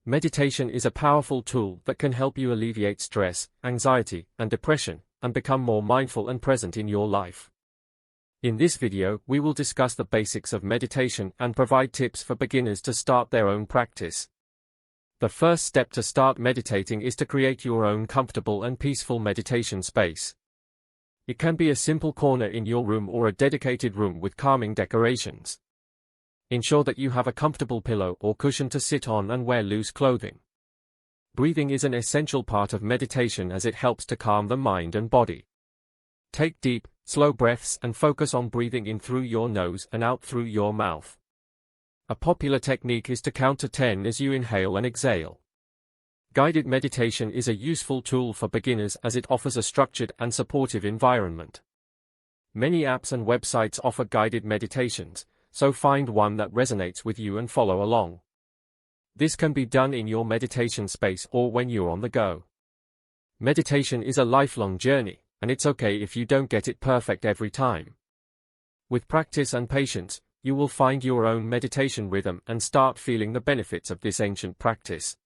Meditation is a powerful tool that can help you alleviate stress, anxiety, and depression, and become more mindful and present in your life. In this video, we will discuss the basics of meditation and provide tips for beginners to start their own practice. The first step to start meditating is to create your own comfortable and peaceful meditation space. It can be a simple corner in your room or a dedicated room with calming decorations. Ensure that you have a comfortable pillow or cushion to sit on and wear loose clothing. Breathing is an essential part of meditation as it helps to calm the mind and body. Take deep, slow breaths and focus on breathing in through your nose and out through your mouth. A popular technique is to count to 10 as you inhale and exhale. Guided meditation is a useful tool for beginners as it offers a structured and supportive environment. Many apps and websites offer guided meditations, so find one that resonates with you and follow along. This can be done in your meditation space or when you're on the go. Meditation is a lifelong journey, and it's okay if you don't get it perfect every time. With practice and patience, you will find your own meditation rhythm and start feeling the benefits of this ancient practice.